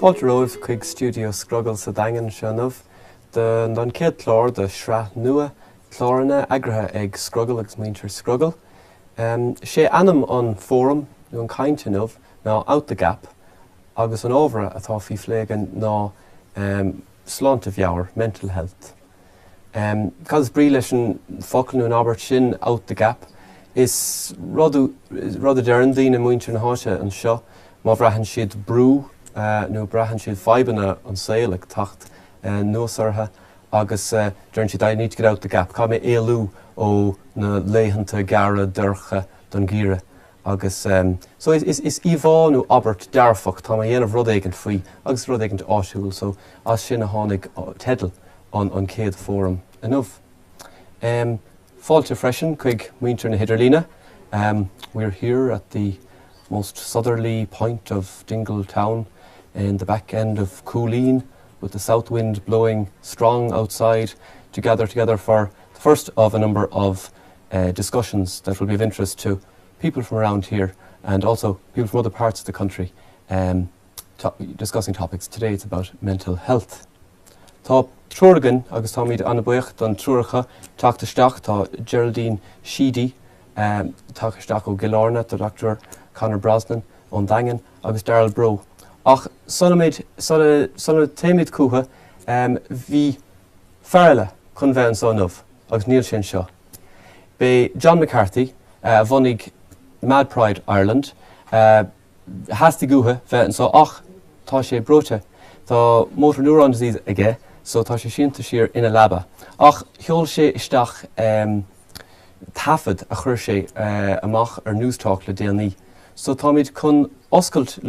Fáilte romh chuig stiúideo Scrogall sa daingean seanmh don céad clár de sra nua chláranna agratha ag Scrogall agus muintir Scrogall. Sé anam an fórum nó an Cainte nuamh ná Out the Gap agus an ábhar atá fí phléigean ná sláinte mheabhair, mental health. Cos brí leis an focailú an ábhar sin Out the Gap is rud a dearan daoine muintir na háise an seo má bhreathann siad brú nó breathann siad feibanna an saoil ag tacht nósartha agus dearann siad I need to get out the gap. Cá mé éalú ó na léitheanta gara dorcha don gíre agus so is íomhá nó abart dearfach tá dhéanamh rud éigeant faoi agus rud éigeant áisiúil so as sin a tháinig tedal an céad fórum inmh. Fáilte freisin chuig muintir na Hidirlíne. We're here at the most southerly point of Dingle Town in the back end of Coolleen with the south wind blowing strong outside to gather together for the first of a number of discussions that will be of interest to people from around here and also people from other parts of the country discussing topics. Today it's about mental health. Tá trúragan agus tá míad anna buíocht don trúracha teachtasteach tá Geraldine Sheedy teachtasteach ó Gilárna tá Dr. Conor Brosnan ón daingean agus Daryl Bro. Ach sona téimiid cútha bhí fearla chun bheith an sonmh agus níl sin seo. Bé John McCarthy bhunaigh Mad Pride Ireland hasty gútha bheith an so ach tá sé brote tá motor neuron disease aige so tá sé sinnta siar ina labba. Ach cheol sé isteach tafad a chur sé amach ar newstalk le déanaí. So tá míid chun oscailt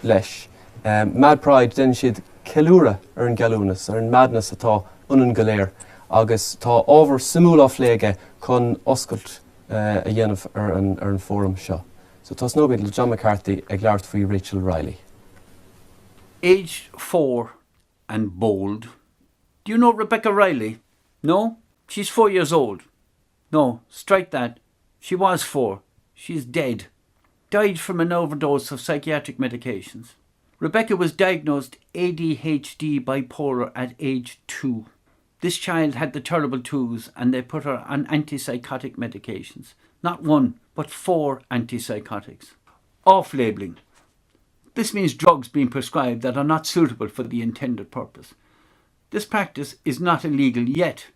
leis Mad Pride den siad ceiliúra ar an galúnas ar an madness atá unan go léir agus tá ábhar simúla phléige chun oscailt a dhéanamh ar an fórum seo. So tá snóbéid le John McCarthy ag leabhart faoi Rachel Riley. Aged 4 and bold. Do you know Rebecca Riley? No? She's 4 years old. No, strike that. She was 4. She's dead. Died from an overdose of psychiatric medications. Rebecca was diagnosed ADHD bipolar at age 2. This child had the terrible twos and they put her on antipsychotic medications. Not 1, but 4 antipsychotics. Off-labelling. This means drugs being prescribed that are not suitable for the intended purpose. This practice is not illegal yet.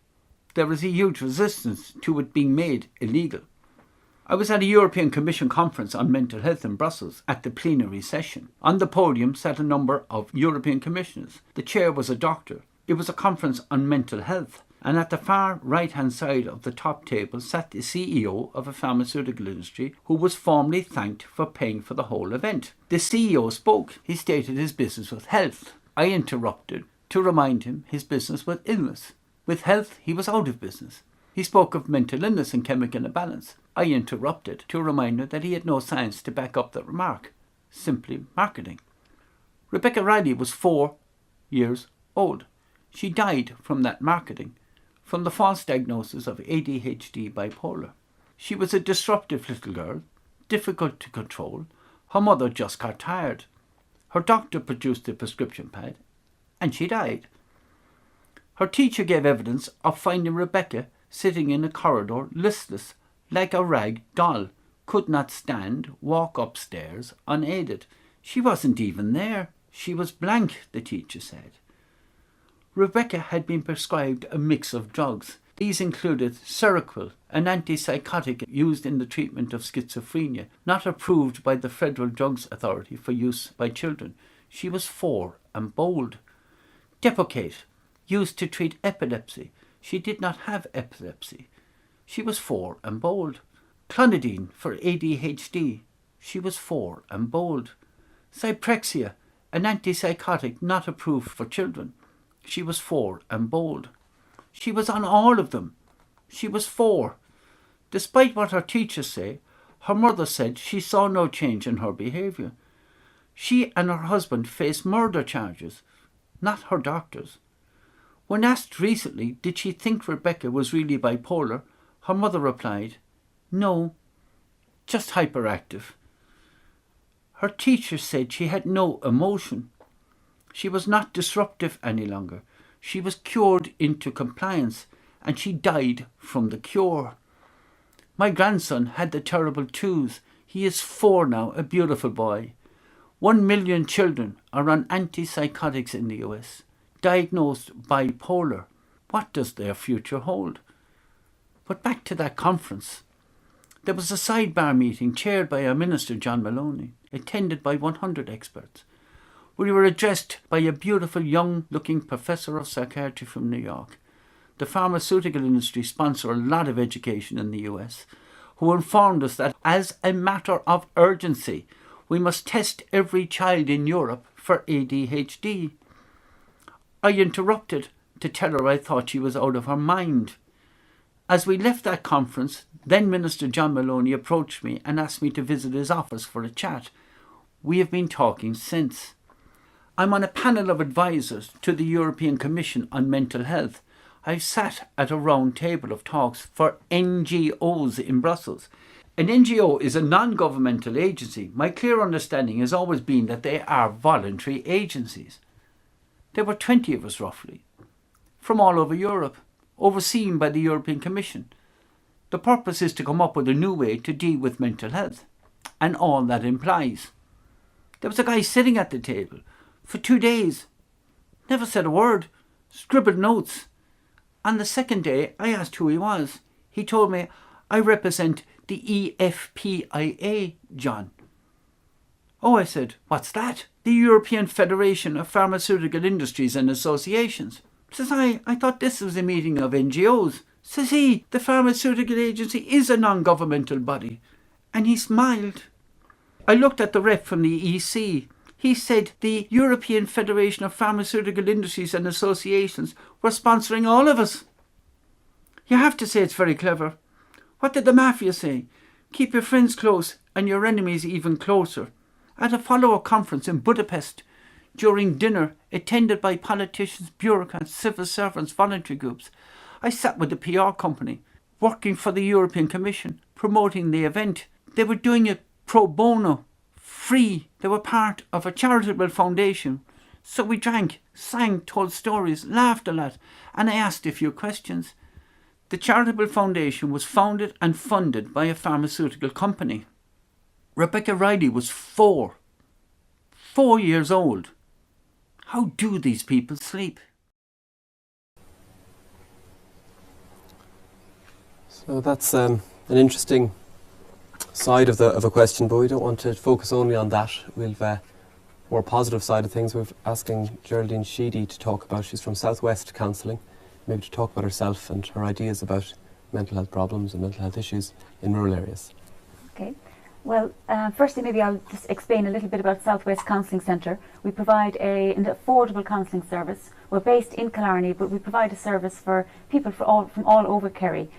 There is a huge resistance to it being made illegal. I was at a European Commission conference on mental health in Brussels at the plenary session. On the podium sat a number of European commissioners. The chair was a doctor. It was a conference on mental health. And at the far right-hand side of the top table sat the CEO of a pharmaceutical industry who was formally thanked for paying for the whole event. The CEO spoke. He stated his business was health. I interrupted to remind him his business was illness. With health, he was out of business. He spoke of mental illness and chemical imbalance. I interrupted to remind him that he had no science to back up the remark. Simply marketing. Rebecca Riley was 4 years old. She died from that marketing, from the false diagnosis of ADHD bipolar. She was a disruptive little girl, difficult to control. Her mother just got tired. Her doctor produced a prescription pad, and she died. Her teacher gave evidence of finding Rebecca sitting in a corridor, listless, like a rag doll, could not stand, walk upstairs, unaided. She wasn't even there. She was blank, the teacher said. Rebecca had been prescribed a mix of drugs. These included Seroquel, an antipsychotic used in the treatment of schizophrenia, not approved by the Federal Drugs Authority for use by children. She was 4 and bold. Depocate, used to treat epilepsy. She did not have epilepsy. She was 4 and bold. Clonidine for ADHD. She was 4 and bold. Zyprexia, an antipsychotic not approved for children. She was 4 and bold. She was on all of them. She was 4. Despite what her teachers say, her mother said she saw no change in her behaviour. She and her husband faced murder charges, not her doctors. When asked recently did she think Rebecca was really bipolar, her mother replied, "No, just hyperactive." Her teacher said she had no emotion. She was not disruptive any longer. She was cured into compliance, and she died from the cure. My grandson had the terrible twos. He is 4 now, a beautiful boy. 1 million children are on antipsychotics in the US, diagnosed bipolar. What does their future hold? But back to that conference. There was a sidebar meeting chaired by our Minister John Maloney, attended by 100 experts. We were addressed by a beautiful young-looking professor of psychiatry from New York. The pharmaceutical industry sponsor a lot of education in the US, who informed us that as a matter of urgency, we must test every child in Europe for ADHD. I interrupted to tell her I thought she was out of her mind. As we left that conference, then Minister John Maloney approached me and asked me to visit his office for a chat. We have been talking since. I'm on a panel of advisors to the European Commission on mental health. I've sat at a round table of talks for NGOs in Brussels. An NGO is a non-governmental agency. My clear understanding has always been that they are voluntary agencies. There were 20 of us roughly, from all over Europe, overseen by the European Commission. The purpose is to come up with a new way to deal with mental health, and all that implies. There was a guy sitting at the table for 2 days, never said a word, scribbled notes. On the second day, I asked who he was. He told me, I represent the EFPIA, John. Oh, I said, what's that? The European Federation of Pharmaceutical Industries and Associations. Says I thought this was a meeting of NGOs. Says he, the pharmaceutical agency is a non-governmental body. And he smiled. I looked at the rep from the EC. He said the European Federation of Pharmaceutical Industries and Associations were sponsoring all of us. You have to say it's very clever. What did the mafia say? Keep your friends close and your enemies even closer. At a follow-up conference in Budapest, during dinner attended by politicians, bureaucrats, civil servants, voluntary groups, I sat with the PR company, working for the European Commission, promoting the event. They were doing it pro bono, free. They were part of a charitable foundation. So we drank, sang, told stories, laughed a lot, and I asked a few questions. The charitable foundation was founded and funded by a pharmaceutical company. Rebecca Riley was 4 years old. How do these people sleep? So that's an interesting side of a question, but we don't want to focus only on that. We'll more positive side of things. We're asking Geraldine Sheedy to talk about. She's from Southwest Counselling, maybe to talk about herself and her ideas about mental health problems and mental health issues in rural areas. Okay. Well, firstly, maybe I'll just explain a little bit about Southwest Counselling Centre. We provide an affordable counselling service. We're based in Killarney, but we provide a service for people from all over Kerry.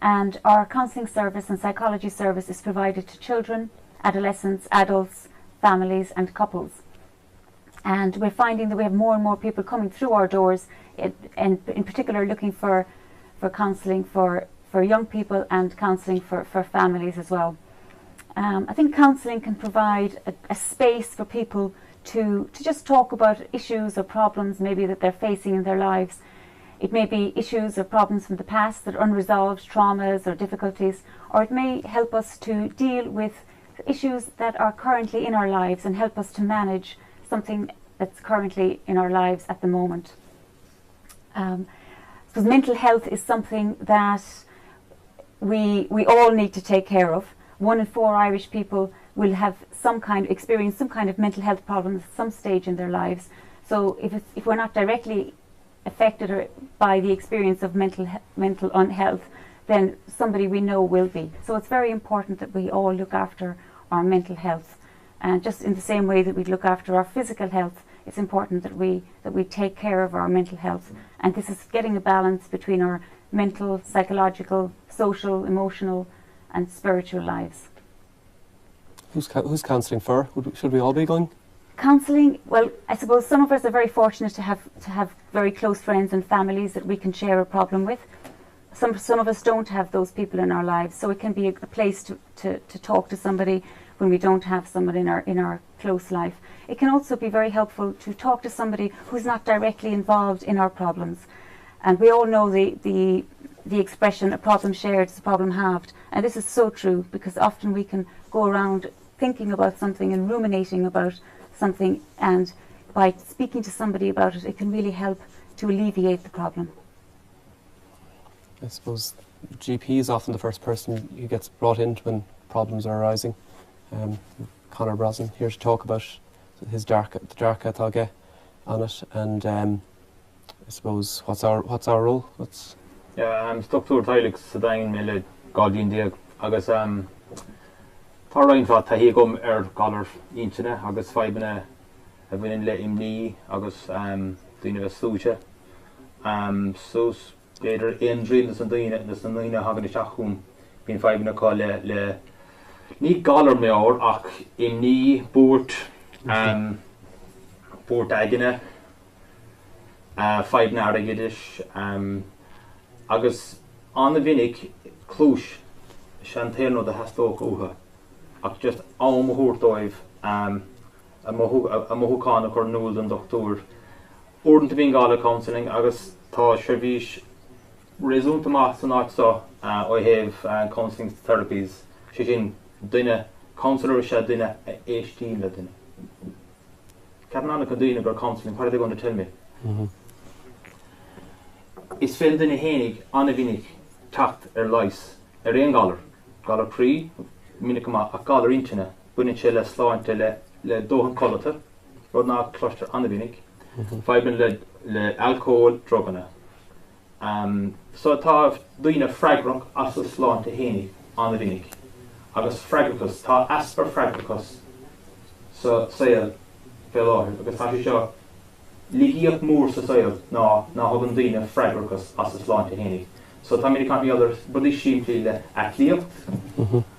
And our counselling service and psychology service is provided to children, adolescents, adults, families and couples. And we're finding that we have more and more people coming through our doors, and in particular looking for counselling for young people and counselling for families as well. I think counselling can provide a space for people to just talk about issues or problems maybe that they're facing in their lives. It may be issues or problems from the past that are unresolved, traumas or difficulties, or it may help us to deal with issues that are currently in our lives and help us to manage something that's currently in our lives at the moment. Because mental health is something that we all need to take care of. 1 in 4 Irish people will have experience some kind of mental health problem at some stage in their lives. So if we're not directly affected by the experience of mental unhealth, then somebody we know will be. So it's very important that we all look after our mental health, and just in the same way that we look after our physical health, it's important that we take care of our mental health. And this is getting a balance between our mental, psychological, social, emotional and spiritual lives. Who's counselling for? Should we all be going? Counselling, well, I suppose some of us are very fortunate to have very close friends and families that we can share a problem with. Some of us don't have those people in our lives, so it can be a place to talk to somebody when we don't have someone in our close life. It can also be very helpful to talk to somebody who's not directly involved in our problems. And we all know the expression, a problem shared is a problem halved. And this is so true, because often we can go around thinking about something and ruminating about something, and by speaking to somebody about it, it can really help to alleviate the problem. I suppose GP is often the first person who gets brought in when problems are arising. Conor Brosnan here to talk about his the dark atáge on it, and I suppose what's our role? Yeah, Dr. Tylik Sadain Mele Guardian Dia Agus Tarrain fa tahi gum galar inchine agus faibene a bhfuin le imní agus duine bheith slúise. Sos beidir éon drín san duine hagan seachún bíon faibene cá le ní galar mheabhair ach imní búirt aigine faibne aragidis agus an bhinnig clúis seantéirno de hastóch uha ach just am húrtóibh a mohucána chur núl an doctor ordan to bhíon gála counselling agus tá seirbhís réúnta más san áit sa ó heh counselling therapies sé sin duine counselor se duine éistí le duine. Ceapan anna chu duine gur counselling, what are they going to tell me? Is féin duine hénig anna bhínig tacht leis éon galar trí minic a galar intine buine sé le sláinte le dóhan colata rud ná cluster anna bhínig faibin le alcohol droganna. So tá duine freigrach as sláinte hénig anna bhínig agus freigrachas tá aspar freigrachas so saoil fé láthir agus tá seo lííocht mór sa saoil ná thugann duine freigrachas as sláinte hénig. So tá mé can other budí siimplí le aclíocht.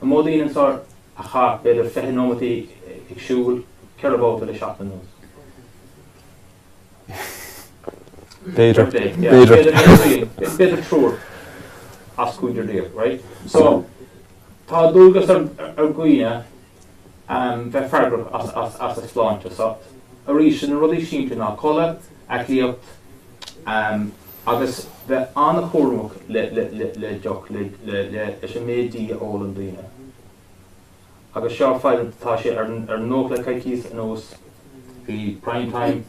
A módaíonn sá a cha beidir fehinómatí agsúil cearbáta le seachtain nós. Beidir trúr as cúidir déag, right? So tá dúgus ar gcuoine bheith freigrach as a sláinte. So a rís sin rudí siimplí ná colla, aclíocht, agus bheith anna chórmach le joch le sé médí ó an duine. Agus seo fáilte tá sé ar nóch le caicís an os hí prime time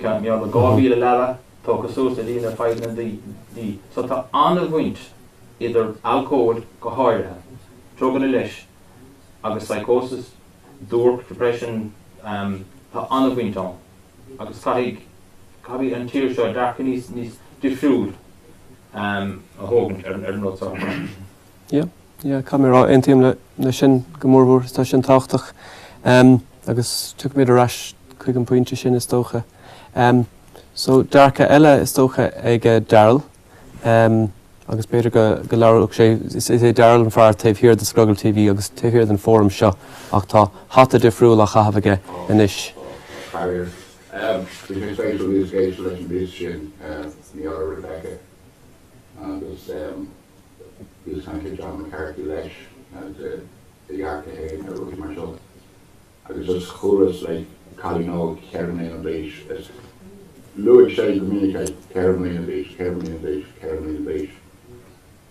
cean meall le gábhí le leile tógus sos a lína fáilte an dí. So tá anna bhaint idir alcohol go háirithe, drogan leis agus psychosis, dúr, depression, tá anna bhaint an. Agus caithfí an tíir seo dearcha níos difriúil a hógan ar nótá. Yeah, camera intim le sin gomórbúr tá sin táchtach agus tu mé arás chuig an pointe sin is tócha. So darcha eile is tócha ag Darrell agus beidir go leabharach sé is é Darrell an fearr taobh the Scrogall TV agus taobh an fórum seo ach tá hata difriúil a chahabhaige inis. The special education lesson Rebecca agus Dreas Cainte John McCarthy leis and the Iarthar Chiarraí and Ruth Marshall. Agus just chorus like Calino, Kerry and Beach as Louis Shay communicate Kerry and Beach.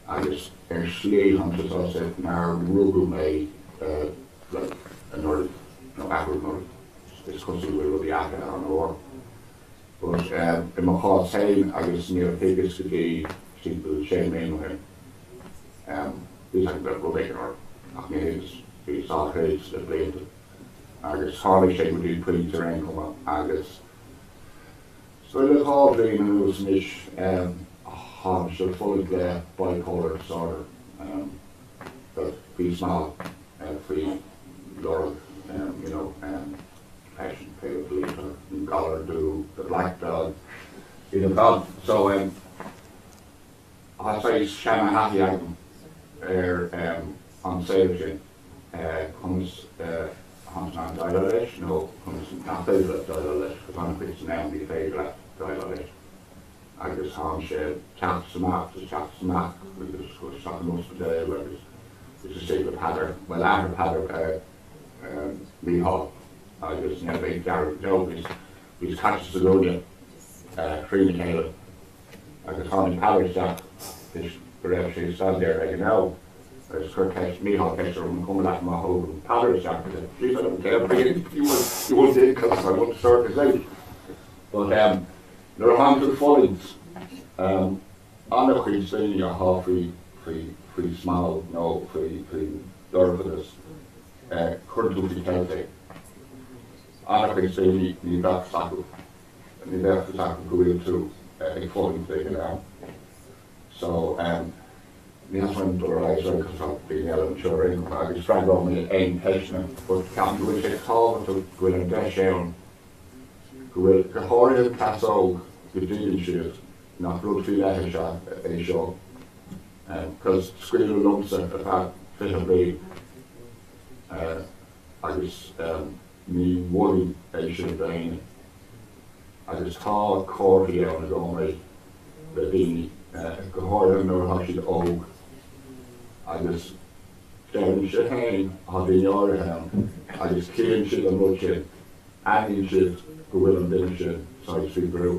Agus slay hunters also now Rugu May like another ábhar discussing with the ábhar on the war. But in my heart saying agus near biggest could be simple shame anyway. This like the Rebecca or Achme's the Salthair's the pleadh. Agus Harley shame would be pretty terrain come agus. So the call dream and it was niche harsh so fully bipolar disorder but be small free Laura passion pale bleater and collar do the black dog God. So I say Shanna happy item on sale comes Hans Dialect, no comes not favorite Dialect, because I'm Christian now the favorite Dialect. I guess Hans chaps some up, because was talking most of the day where it's a sacred pattern. Well, after pattern mheabhair agus na bheith dearg bhís catches a lúne trína chéile agus tháinig palasteach is go raibh sé stand there ag an ná agus chur ceist mheabhair ceist ar an cum leat má thóg palasteach she's an care you won't take because I want to start this out but there are hundred followings annach chuid slíní a há faoi small nó faoi dorfadas chur Cainte annach chuid slíní ní bheith sacú ní bheith sacú go bhfuil tú ag followings ag an ná so ní hasfuin do ráis agus bhí an chur agus freagrá mé aon teisna but ceapan go bhfuil sé tábhacht go bhfuil an deis ann go bhfuil go háirithe casóg go dtíann siad nach rud fi lethe se é seo because scríú lumsa a bheit fi an bé agus ní mhí é sin bhéine agus tá cóirí an go mé le daoine go háirithe nuair tha siad óg agus deann sé hain a bhí áirithe agus cíann siad an rud sin aíonn siad go bhfuil an duine sin sáid trí brú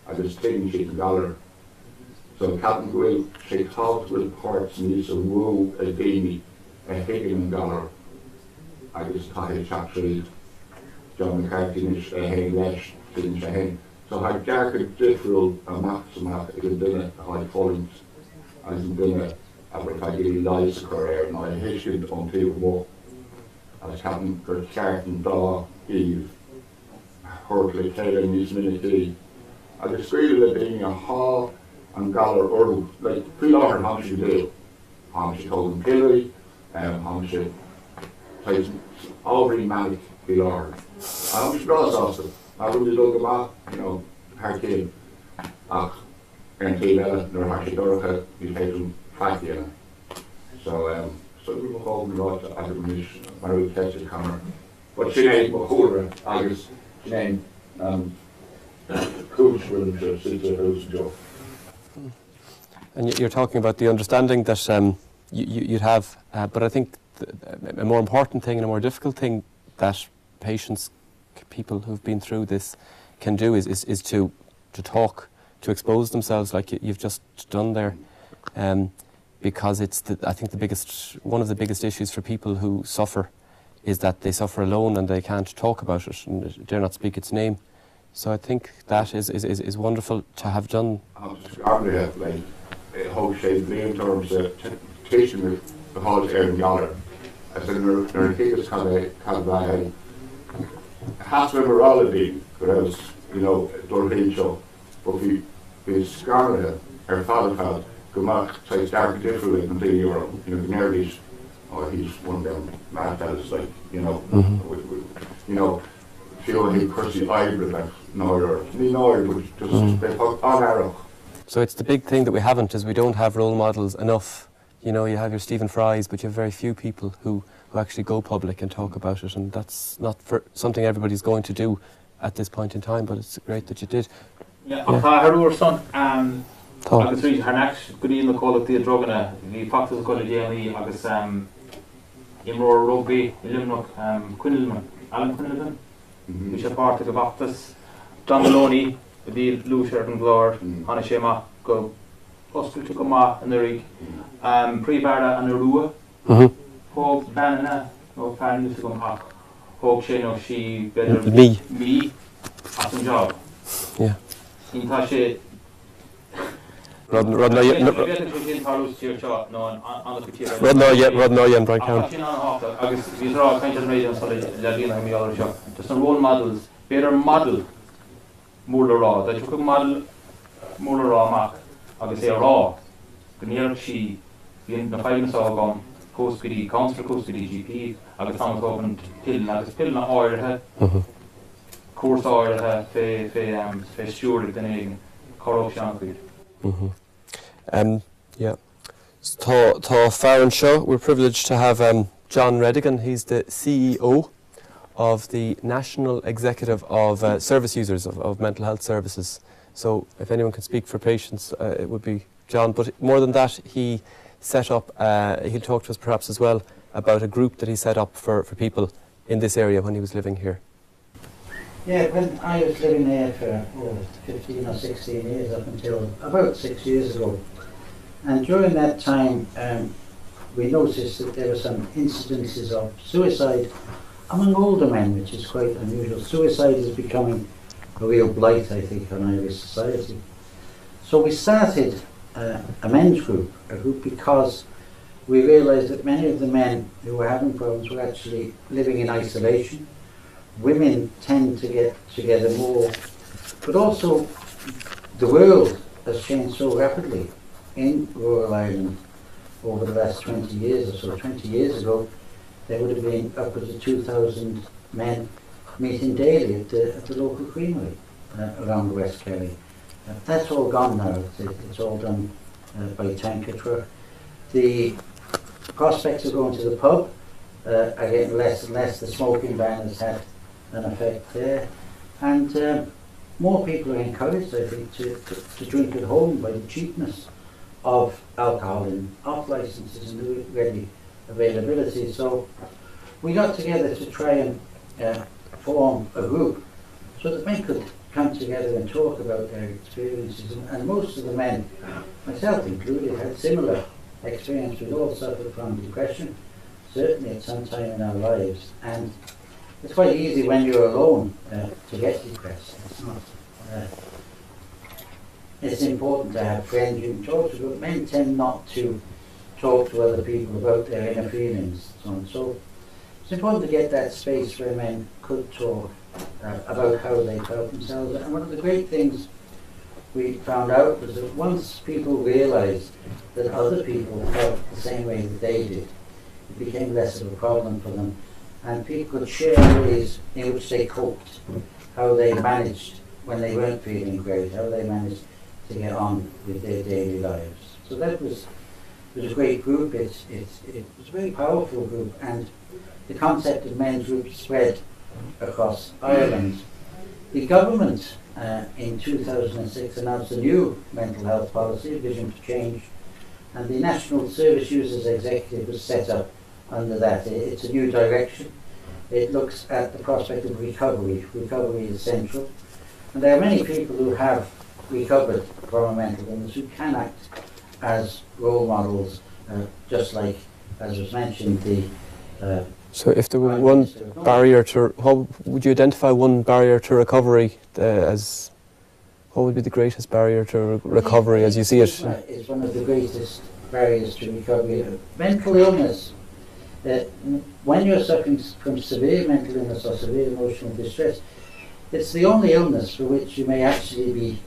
agus taking she dollar. So Captain Will she talked with parts needs a woo a daily a higgin dollar. I just thought it actually John McCarthy a hay lesh didn't say. So I jacket different a maximum in dinner high fallings as in dinner advertising lies career and I hitched on table walk. As Captain Kurt Carton Daw Eve Hortley Taylor needs minute I described it being a hall and galler or like pleadh how she do. How she told him Kerry and how she plays Aubrey Malik pleadh. How she draws also. I really look about, you know, her kid. And Taylor nor how she dorka you take him fatty. So we will hold me out I could miss my little catch the camera. But she ain't Mahura, I guess she ain't And you're talking about the understanding that you'd have, but I think a more important thing and a more difficult thing that patients, people who've been through this can do is to talk, to expose themselves like you've just done there, because it's I think one of the biggest issues for people who suffer is that they suffer alone and they can't talk about it and dare not speak its name. So I think that is wonderful to have done. Like how shape in terms of teaching the whole Aaron Galler. I said there is kind of has memorability, whereas you know Dorothy show, but we scarred her father felt go back to start differently until you're nervous. Oh, he's one of them mad fellas, like you know, you know. Feel he cursy hybrid like So it's the big thing that we haven't is we don't have role models enough. You know, you have your Stephen Fry's, but you have very few people who actually go public and talk about it, and that's not for something everybody's going to do at this point in time, but it's great that you did. Yeah. Her son agus rí haar next go dtíon le cólachtí a drogana bhí factas go déanaí agus imróir rugby I Limnock Quinlan Alan Quinlan bhí sé páirte go bachtas John Maloney a bhí lúisear an Clár hána sé amach go oscailte go maith an uirigh príomhharda an Rua thóg banna nó fearnús go ach thóg sé nó sí beidir mí as an job. Yeah. Ítá sé Rod no and Brian Count. Agus bhí rá caiinte an réidir an le bhíonna mí áir seo. Just an role models, beidir model mór le rá, that you could model mór le rá amach agus é rá. Go níor sí bhíon na fáileann gom cóscaidí, councillor cóscaidí GP agus tá go pilna agus pilna áirithe, cuas áirithe fé stiúideo den éigen chorób seancuid. Yeah. Tá Farron Show. We're privileged to have John Redigan. He's the CEO of the National Executive of Service Users of Mental Health Services. So if anyone can speak for patients, it would be John. But more than that, he set up, he'll talk to us perhaps as well about a group that he set up for people in this area when he was living here? Yeah, when I was living there for 15 or 16 years, up until about 6 years ago, and during that time we noticed that there were some incidences of suicide among older men, which is quite unusual. Suicide is becoming a real blight, I think, on Irish society. So we started a men's group, because we realised that many of the men who were having problems were actually living in isolation. Women tend to get together more, but also the world has changed so rapidly in rural Ireland over the last 20 years or so. 20 years ago, there would have been upwards of 2,000 men meeting daily at the local creamery around West Kerry. That's all gone now. It's all done by tanker truck. The prospects of going to the pub are getting less and less. The smoking ban has had an effect there, and more people are encouraged, I think, to drink at home by the cheapness of alcohol and off licenses and the ready availability. So we got together to try and form a group so that men could come together and talk about their experiences, and most of the men, myself included, had similar experience. We all suffered from depression, certainly at some time in our lives, and it's quite easy when you're alone to get depressed. It's not. It's important to have friends you can talk to, but men tend not to talk to other people about their inner feelings and so on. So it's important to get that space where men could talk about how they felt themselves. And one of the great things we found out was that once people realised that other people felt the same way that they did, it became less of a problem for them. And people could share ways in which they coped, how they managed when they weren't feeling great, how they managed to get on with their daily lives. So that was a great group. It was a very powerful group, and the concept of men's groups spread across Ireland. The government in 2006 announced a new mental health policy, a vision for change, and the National Service Users Executive was set up under that. It's a new direction. It looks at the prospect of recovery. Recovery is central. And there are many people who have recovered from a mental illness who can act as role models, just like, as was mentioned, the... So if there were one barrier to... How would you identify one barrier to recovery as... What would be the greatest barrier to recovery as you see it? It's one of the greatest barriers to recovery. Mental illness, when you're suffering from severe mental illness or severe emotional distress, it's the only illness for which you may actually be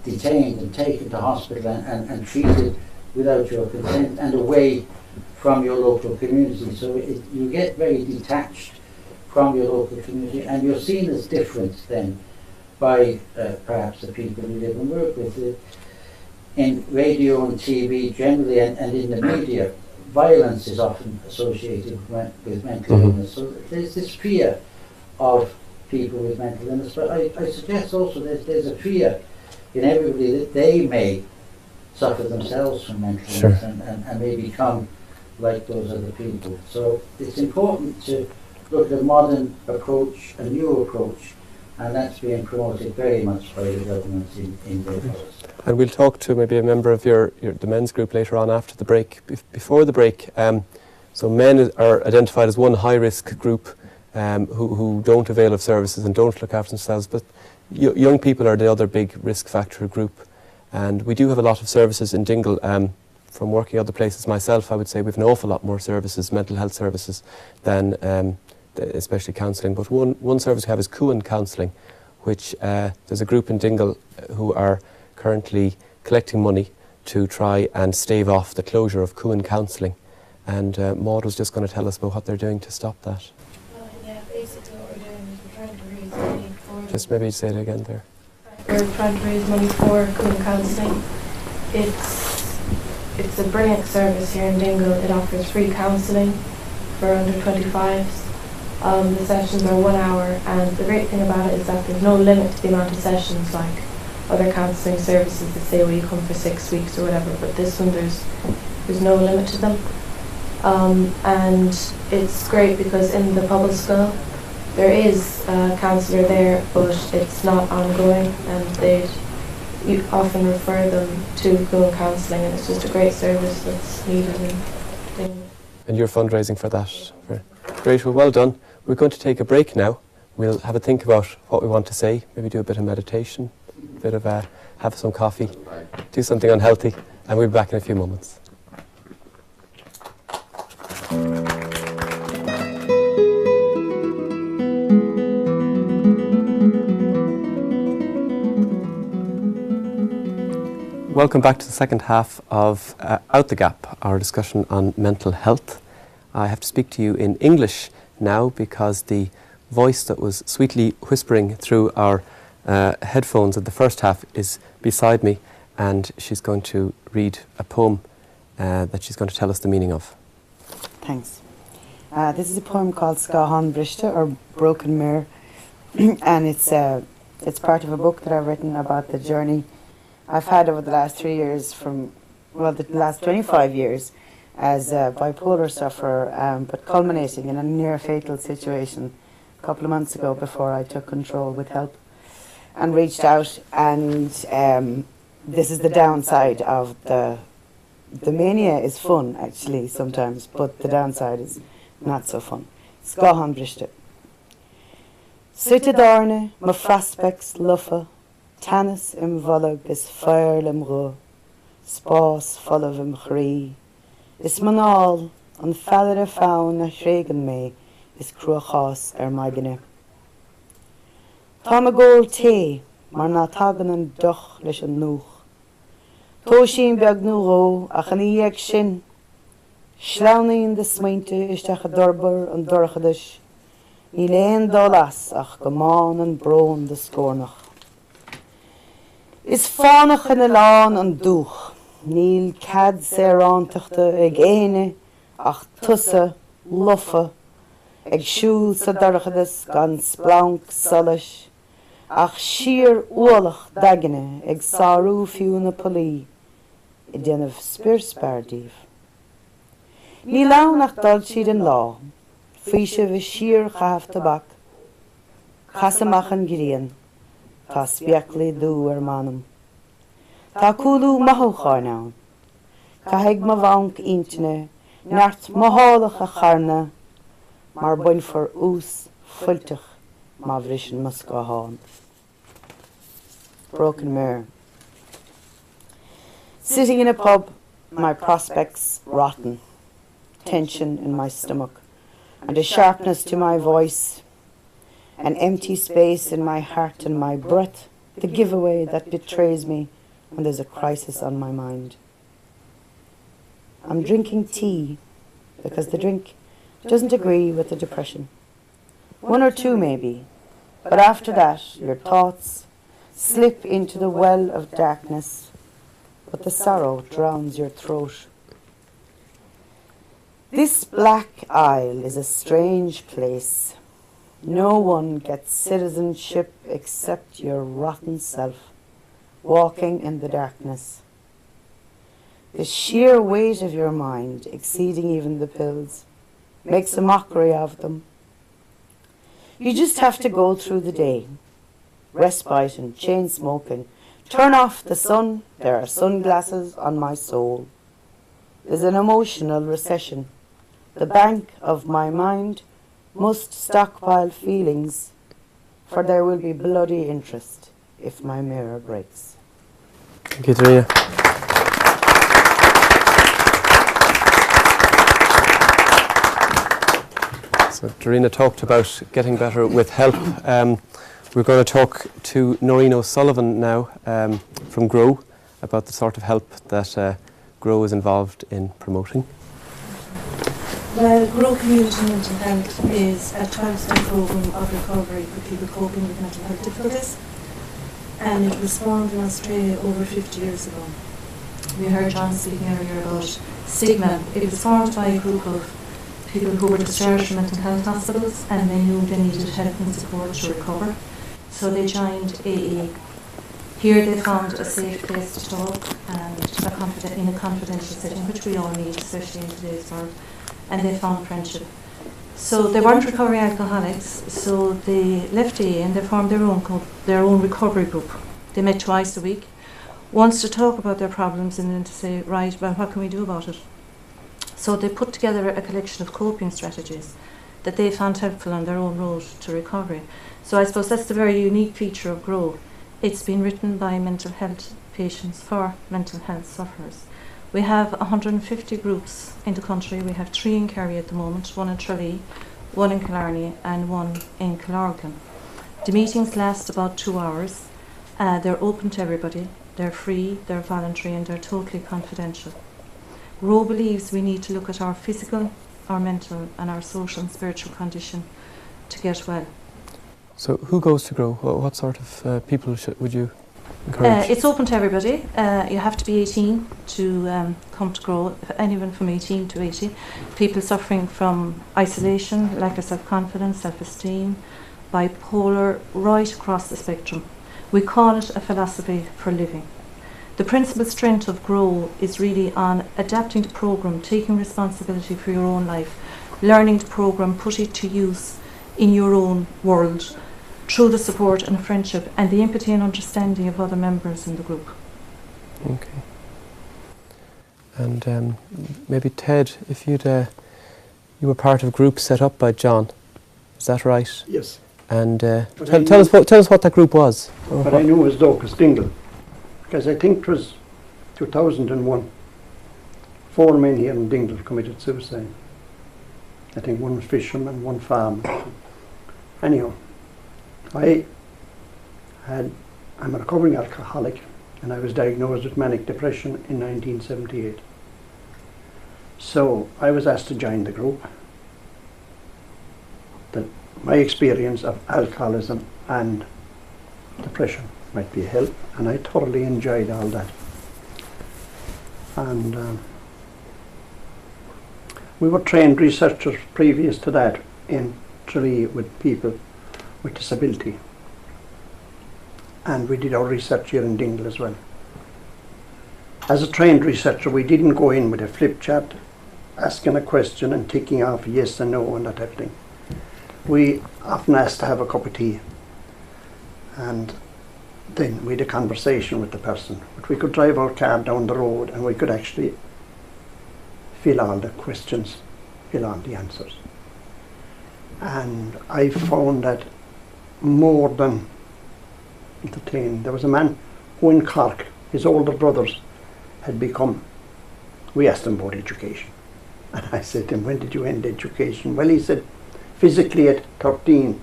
detained and taken to hospital and treated without your consent and away from your local community. So you get very detached from your local community, and you're seen as different then by perhaps the people you live and work with. In radio and TV generally, and in the media, violence is often associated with mental illness. So there's this fear of people with mental illness, but I suggest also there's a fear in everybody that they may suffer themselves from mental illness and may become like those other people. So it's important to look at a modern approach, a new approach, and that's being promoted very much by the government in their policy. And we'll talk to maybe a member of the men's group later on after the break. Before the break, so men are identified as one high-risk group who don't avail of services and don't look after themselves, but young people are the other big risk factor group. And we do have a lot of services in Dingle. From working other places myself, I would say we've an awful lot more services, mental health services, than especially counselling. But one service we have is Cuan Counselling, which there's a group in Dingle who are currently collecting money to try and stave off the closure of Cuan Counselling. And Maud was just going to tell us about what they're doing to stop that. Yeah, basically what we're doing is we're trying to raise money for... Just maybe say it again there. We're trying to raise money for Cuan Counselling. It's a brilliant service here in Dingle. It offers free counselling for under 25s. The sessions are 1 hour, and the great thing about it is that there's no limit to the amount of sessions like other counselling services that say, well, you come for 6 weeks or whatever, but this one there's no limit to them. And it's great because in the public school there is a counsellor there, but it's not ongoing, and you often refer them to go and counselling, and it's just a great service that's needed. And you're fundraising for that. Great, well done. We're going to take a break now. We'll have a think about what we want to say, maybe do a bit of meditation, a bit of have some coffee, do something unhealthy, and we'll be back in a few moments. Welcome back to the second half of Out the Gap, our discussion on mental health. I have to speak to you in English now because the voice that was sweetly whispering through our headphones at the first half is beside me, and she's going to read a poem that she's going to tell us the meaning of. Thanks. This is a poem called Scrogall or Broken Mirror, and it's part of a book that I've written about the journey I've had over the last 3 years the last 25 years as a bipolar sufferer, but culminating in a near-fatal situation a couple of months ago before I took control with help and reached out. And this is the downside of the mania is fun, actually, sometimes, but the downside is not so fun. Scrogall Briste. Suitedarne, ma fraspex luffa, Tanis im volog is fearl im ru, spás follow im chrí. Is manál an fellar a faun a shregan me is cruachás maigine. Tá a gól té, mar na tagan an doch leis an nuch. Tó sin beag nú ró a chaní ag sin. Sláínte de sláínte isteach a dorbar an dorchadis. Ní léon dólas ach go mán an brón de scórnach. Is fánach in a lán an dúch, níl cad sé rántaachta ag éine, ach tusa, luffa, ag siúl sa dorchadas gan splank solis, ach siar ualach dagine ag sarú fiúna polí, I déanamh spirsbardíh. Ní lánach dul siad an lá, físe bhí siar chahabh tabak, chasamach an gríon, Tá spiaclaí dú manam. Tá cúlú mathúcháinán. Caithfidh ma bhanc intine, neart mahálach a charna, mar buin for ús fuilteach má bhrisin ma scáthán. Broken Mirror. Sitting in a pub, my prospects rotten, tension in my stomach, and a sharpness to my voice, an empty space in my heart and my breath, the giveaway that betrays me when there's a crisis on my mind. I'm drinking tea because the drink doesn't agree with the depression. 1 or 2 maybe, but after that your thoughts slip into the well of darkness, but the sorrow drowns your throat. This black isle is a strange place. No one gets citizenship except your rotten self, walking in the darkness. The sheer weight of your mind, exceeding even the pills, makes a mockery of them. You just have to go through the day, respite and chain smoking, turn off the sun, there are sunglasses on my soul. There's an emotional recession. The bank of my mind must stockpile feelings, for there will be bloody interest if my mirror breaks. Thank you, Dreas. So Dreas talked about getting better with help. We're going to talk to Noreen O'Sullivan now from GROW about the sort of help that GROW is involved in promoting. Well, GROW Community Mental Health is a 12-step programme of recovery for people coping with mental health difficulties, and it was formed in Australia over 50 years ago. We heard John speaking earlier about stigma. It was formed by a group of people who were discharged from mental health hospitals and they knew they needed help and support to recover. So they joined AA. Here they found a safe place to talk and in a confidential setting, which we all need, especially in today's world, and they found friendship. So they weren't recovering alcoholics, so they left AA and they formed their own recovery group. They met twice a week, once to talk about their problems and then to say, right, well, what can we do about it? So they put together a collection of coping strategies that they found helpful on their own road to recovery. So I suppose that's the very unique feature of GROW. It's been written by mental health patients for mental health sufferers. We have 150 groups in the country. We have 3 in Kerry at the moment, 1 in Chiarraí, 1 in Killarney and 1 in Clár. The meetings last about 2 hours. They're open to everybody. They're free, they're voluntary and they're totally confidential. GROW believes we need to look at our physical, our mental and our social and spiritual condition to get well. So who goes to GROW? What sort of people would you encourage? It's open to everybody. You have to be 18 to come to GROW, anyone from 18 to 80. People suffering from isolation, lack of self-confidence, self-esteem, bipolar, right across the spectrum. We call it a philosophy for living. The principal strength of GROW is really on adapting the programme, taking responsibility for your own life, learning the programme, put it to use in your own world through the support and friendship and the empathy and understanding of other members in the group. Okay. And maybe Ted, if you were part of a group set up by John, is that right? Yes. And tell us what that group was. What I knew was Docus Dingle, because I think it was 2001. 4 men here in Dingle committed suicide. I think 1 fisherman, 1 farmer. Anyhow, I'm a recovering alcoholic and I was diagnosed with manic depression in 1978. So I was asked to join the group. That my experience of alcoholism and depression might be a help, and I thoroughly enjoyed all that. And we were trained researchers previous to that in Tralee with people with disability, and we did our research here in Dingle as well. As a trained researcher, we didn't go in with a flip chart, asking a question and ticking off yes and no and that type of thing. We often asked to have a cup of tea, and then we had a conversation with the person. But we could drive our car down the road and we could actually fill all the questions, fill all the answers. And I found that more than entertaining. There was a man who in Cork, his older brothers had become, we asked him about education. And I said to him, when did you end education? Well, he said, physically at 13,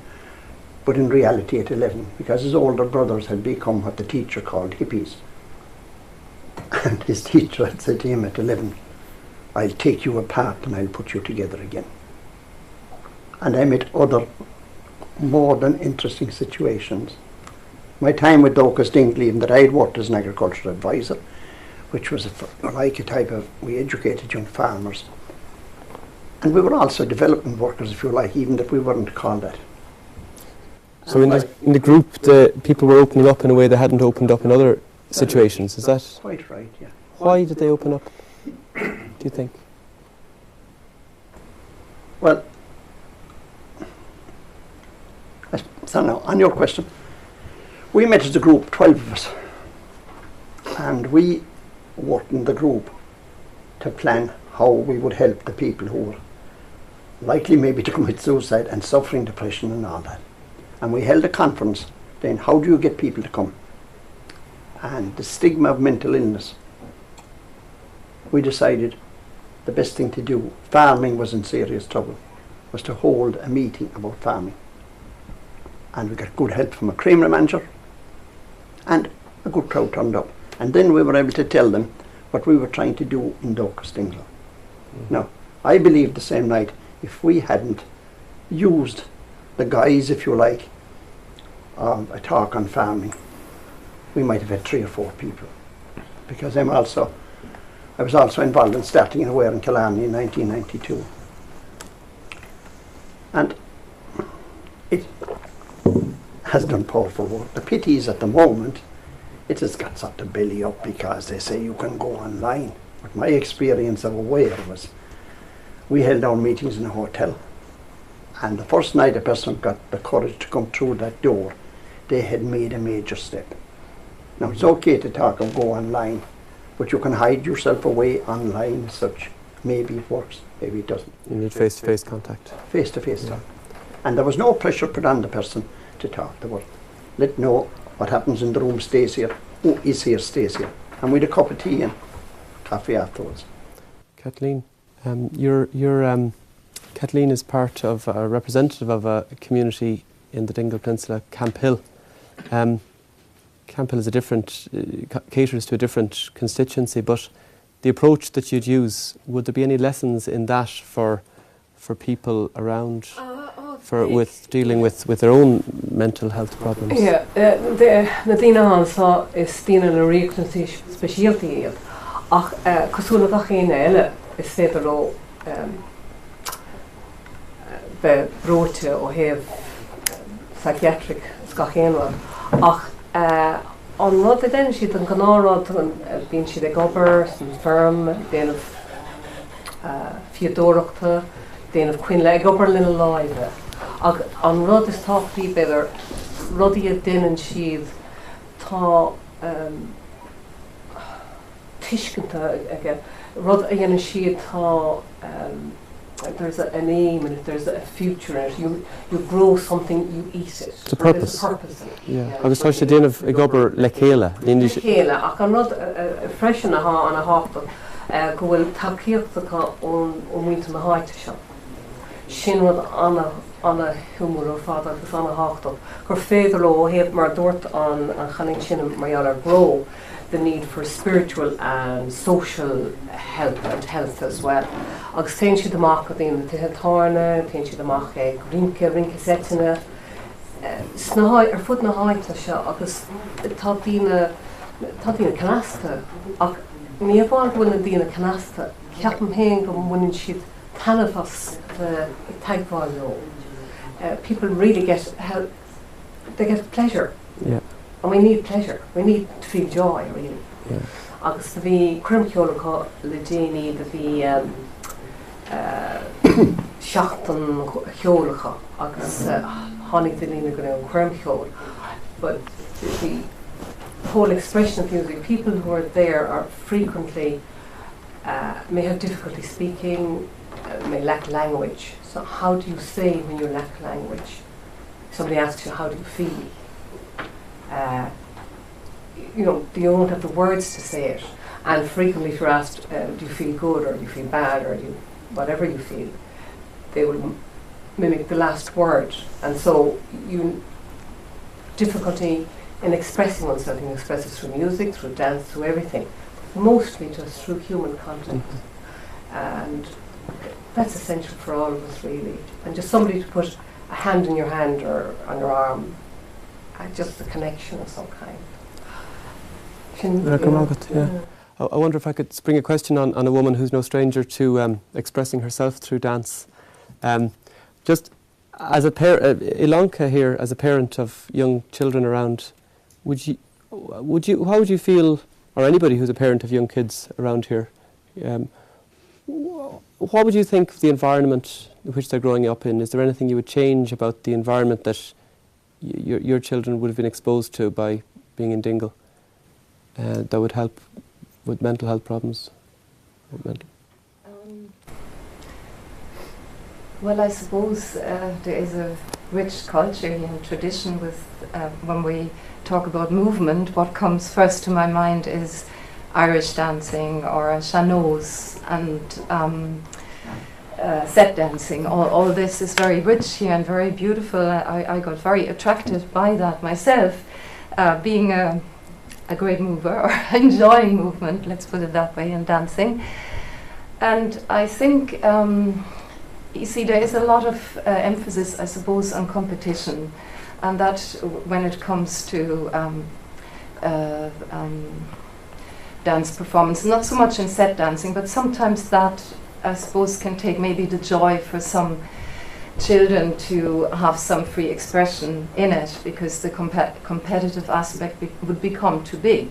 but in reality at 11, because his older brothers had become what the teacher called hippies. And his teacher had said to him at 11, I'll take you apart and I'll put you together again. And I met other more than interesting situations. My time with Docus Dingle, even that I had worked as an agricultural advisor, which was like a type of, we educated young farmers. And we were also development workers, if you like, even if we weren't called that. So in the group, the people were opening up in a way they hadn't opened up in other situations, is that? Quite right, yeah. Why did they open up, do you think? Well, so now, on your question, we met as a group, 12 of us, and we worked in the group to plan how we would help the people who were likely maybe to commit suicide and suffering depression and all that. And we held a conference then, how do you get people to come? And the stigma of mental illness. We decided the best thing to do, farming was in serious trouble, was to hold a meeting about farming. And we got good help from a creamery manager, and a good crowd turned up. And then we were able to tell them what we were trying to do in Docus Dingle. Now, I believe the same night, if we hadn't used the guise, if you like, of a talk on farming, we might have had 3 or 4 people. Because I was also involved in starting an Aware in Killarney in 1992. And it has done powerful work. The pity is at the moment, it has got sort of belly up because they say you can go online. But my experience of Aware was, we held our meetings in a hotel. And the first night a person got the courage to come through that door, they had made a major step. Now it's okay to talk or go online, but you can hide yourself away online as such. Maybe it works, maybe it doesn't. You need face-to-face contact. Face-to-face talk. And there was no pressure put on the person to talk. They were let know what happens in the room stays here, who is here stays here. And we had a cup of tea and coffee afterwards. Kathleen, Kathleen is part of a representative of a community in the Dingle Peninsula, Camp Hill. Camp Hill is a different, caters to a different constituency, but the approach that you'd use, would there be any lessons in that for people around with dealing with their own mental health problems? Yeah, na dtíine ansá is tíine le riachtantaí speisialtaí iad. Ach cosúla a chéine eile is féidir ó be bróite ó héamh psychiatric scachéanha. Ach an rud a den siad an gnárád bíonn siad ag obair san firm, déanamh fiadóireachta, déanamh cuine ag obair lena láimhe. Ag an rud is táchtaí beidir rudaí a déanann siad tá tuiscinthe aige, rud a dhéanann siad tá there's an aim and if there's a future in it, you grow something, you eat it. It's a purpose. There's a purpose in it. Yeah. Agus tá sé déanamh ag obair le chéile. Le chéile, ach an rud freisin a háta go bhfuil takeíochtacha ón muinte na háite seo. Sin rud anna humor or fada agus anna háta. Gur féidir ó héad mar dúirt an chaning sin mar grow the need for spiritual and social help and health as well. Agus téann siad amach go dtíana tithe táirne, téann siad amach ag rinke setine. Sna ar fud na háite seo agus tá dtíine canasta. Ach ní bháin bhfuil na dtíine canasta, ceapam héin go bhfuinn siad tanafas the thaifeadadh. People really get help, they get pleasure. Yeah. And we need pleasure. We need to feel joy, really. Yeah. Agus bhí crimceolacha le déanaí de bhí seachtain cheolacha agus tháinig de lína go raibh crimceol. But the whole expression of music, people who are there are frequently may have difficulty speaking, may lack language. So how do you say when you lack language? Somebody asks you, how do you feel? You don't have the words to say it, and frequently if you're asked, do you feel good or do you feel bad or do you, whatever you feel, they will mimic the last word, and so you difficulty in expressing oneself. You can express it through music, through dance, through everything, mostly just through human contact, and that's essential for all of us really. And just somebody to put a hand in your hand or on your arm. Just a connection of some kind. I wonder if I could spring a question on a woman who's no stranger to expressing herself through dance. Just as a parent, Ilonka here, as a parent of young children around, how would you feel, or anybody who's a parent of young kids around here, what would you think of the environment in which they're growing up in? Is there anything you would change about the environment that your children would have been exposed to by being in Dingle that would help with mental health problems? Well, I suppose there is a rich culture and tradition with when we talk about movement. What comes first to my mind is Irish dancing or chanos and set dancing. All this is very rich here and very beautiful. I got very attracted by that myself, being a great mover or enjoying movement, let's put it that way, in dancing. And I think, you see, there is a lot of emphasis, I suppose, on competition, and that when it comes to dance performance, not so much in set dancing, but sometimes that, I suppose, can take maybe the joy for some children to have some free expression in it, because the competitive aspect would become too big.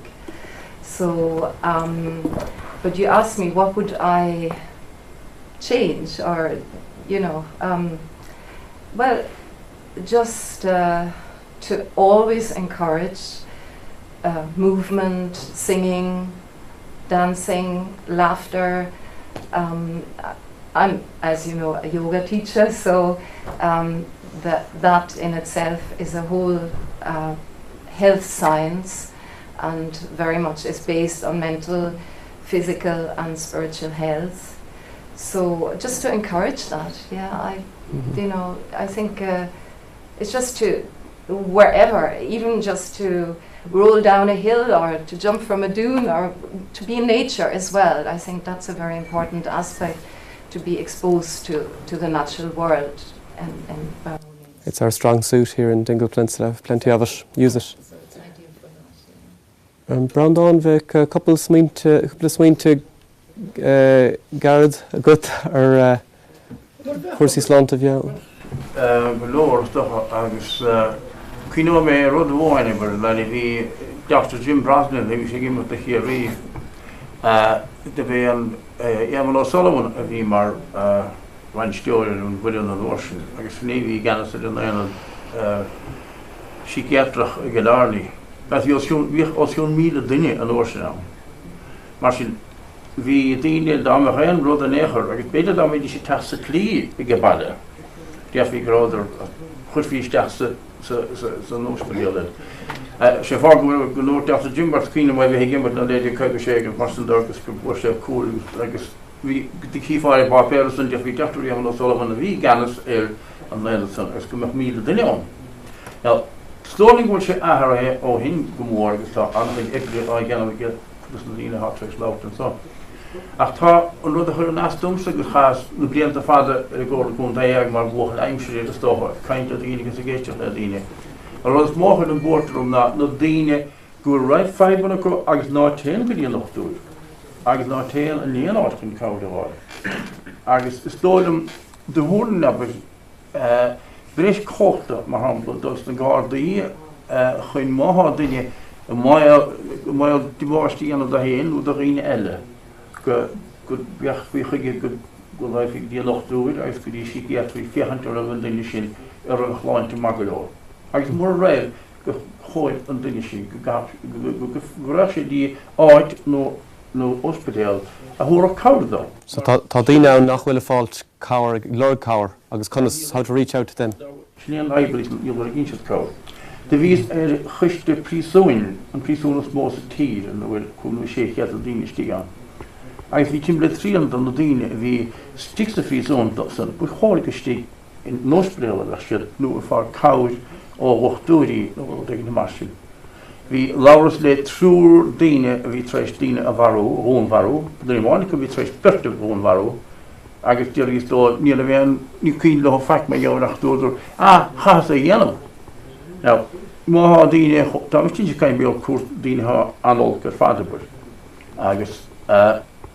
So, but you asked me, what would I change, or, you know, well, just to always encourage movement, singing, dancing, laughter. I'm, as you know, a yoga teacher, so that in itself is a whole health science, and very much is based on mental, physical and spiritual health. So just to encourage that, yeah, you know, I think it's just to, wherever, even just to roll down a hill or to jump from a dune or to be in nature as well. I think that's a very important aspect, to be exposed to the natural world. And it's our strong suit here in Dingle Peninsula. Plenty of it. Use it. Brandon, Vic, a couple of smainte Garrett, a good or Cursey Sláinte Bhean. Lord, agus Quino me rud bháine bar le bhí Dr. Jim Brosnan, he was given the Chiarraí. The bhí an Eamon O'Sullivan a bhí mar ran stiúideo an bhuileann an Ocean, agus ní bhí ganas in an psychiatrach a Gadarni. Beth bhí osisiún míle duine an Ocean am. Mar sin bhí daoine dá a chéan rud an éair, agus beidir dá méidir sé teasta clí i gabada. Deaf bhí gráidir chud bhí teasta sa nóspedéile. Sé far go nóir Dr. Jim Brosnan mai bhí gimbert na léidir chuige sé an Marston Dorcas go bhfuair sé cool, agus bhí de cífáir bar Pearson deaf bhí Dr. Eamon O'Sullivan a bhí ganas an Leilson, agus go míle duine an. Now, Slóning bhfuil sé ahar ó hin go mór agus tá anhaid eicre á gceanna go na lína háteéis lácht an so. Ach tá an rud a chuir an asdumsa go chas na blianta fada ar a ggóir chun daag mar bhuachan aimimsir a stocha, cainte a dtíine agus a géisteach na daine. A rud is móchar an bórtarm na daine gur raibh feibbanna go agus nátéal go dtíon lochtúir, agus nátéal a líon áit chun cáide bháir. Agus is dóidm de bhúrn na Bris cóta mar hampla dus na Gardaí chuin maithe duine mail dibáistí anna da héin ú da riine eile go beach bhí chuige go raibh dí lochtúir agus go dtí psychiatrí fiochantar a bhain duine sin ar an chláinte magadó. Agus mór raibh go choid an duine sin go raibh sé dí áit nó ospedéal a thuair cabhardá. So tá daoine ann nach bhfuil fáilt cabhar, Lord cabhar, agus conas how to reach out to them. Sníon aiblis íobar a ginsead cabhar. De bhís chuiste prísúin an prísúnas mós tír an bhfuil chun sé chead a daine stíán. Agus bhí timble trían an na daine a bhí stigsa prísún san bu cháirige stí in nóspedéal a siad nó a far cabhar ó wachtúirí nó ag na marsin. Bhí láras le trúr daine a bhí treis daine a bharú, ón bharú, de mánica bhí treis berta ón bharú, agus deirís dó níl a bhéan ní cín le feic me gearach dúidir chas a dhéanam. Now, má daine táistí sé caiim beag cuat daine anol gur fadabar. Agus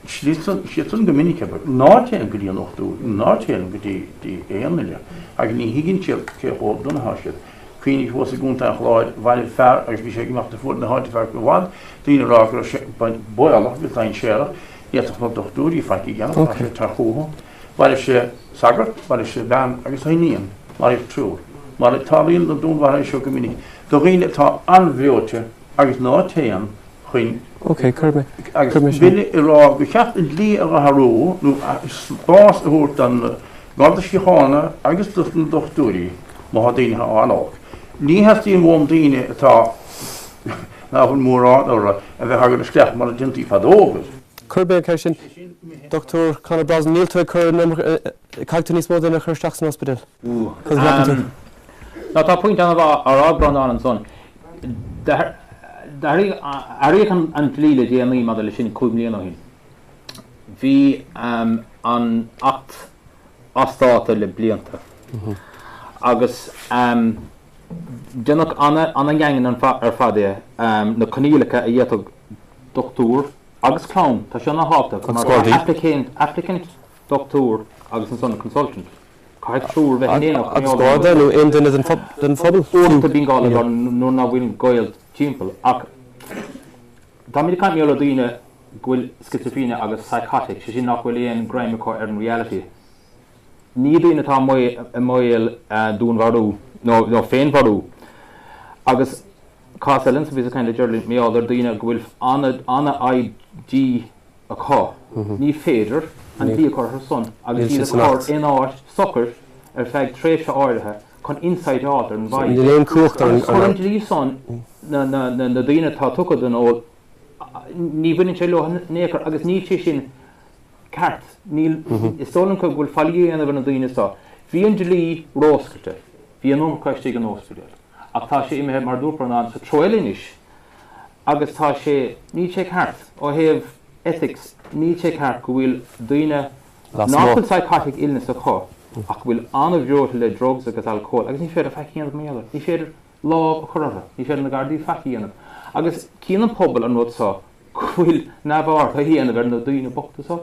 sian go minic nátéan go dtí an ochtú, nátéan go dtí éanaile, agus ní higann tíal cé hód donna háisiad. Cuoinnig was a gúnta chláid bhaile fear agus bhí sé gimachta fud na háite fear go bhád, daoine rágur bualach go tain séireach, íach nó dochtúí feici gceanna sé tar chóha. Bhaile sé sagart, bhaile sé bean agus haíon, mar ag trúr. Mar ag talíonn na dún bhaile seo go minic. Do riine tá anbheote agus nátéan chuin. Okay, Kirby. Agus bhile I rá go cheart in lí ar a tharú, nó spás a thuirt an gáda sí chána agus dus na dochtúí má daoine análach. Ní heí an bhm daine atá náhann mórrá a bheith agur scleach mar a dintí fadógus. Kirby ceir sin Dr. Conor Brosnan níl tú chur caiite níos móda na chuirteach san ospidéal. Ná tá puint anna bh ará Brandán an son. Aríoch an tlíle déanaí mar le sin 5 mbliana hin. Bhí an 8 astáta le blianta. Agus Denach anna gangan ar fadé na conílacha a dhéatag dochtúr agus clán, tá sé na háta applicant dochtúr agus an son consultant. Caith trúr bheith néanach Scrogall nó in den phobal. Únta bín gála nó na bhfuil goil timpeall ach tá mí caiim meola daoine gwil schizophrenia agus psychotic, she not will in grime in reality. Neither in a time moil doon varu, no fain varu. Agus Castlins is a kind of journey me other doing gwil anna IG a car. Ní féidir an bí her son. Agus ní car in art soccer fag tréise áirithe chun inside out an bhaid. Ní cuachtar an currently son na daine tá tucad an ó ní bhainn sé lo nécar agus ní sé sin cart ní is stolan go bhfuil fallí ana bhna daine sa. Bhí an delí róscarte, bhí an umcaisteigh an hospital. Ach tá sé imime mar dúpar an sa troilinis agus tá sé ní sé cart ó heh ethics ní sé cart go bhfuil daine not psychotic illness a cho. Ach bhfuil anmhreoirtha le drugs agus alcohol, agus ní féidir feicianamh méala, ní féidir lá chortha, ní féidir na gardaí feicianamh. Agus cían an pobl an rud sa, bhfuil mheabhair a híanamh ar na daoine bochta sa,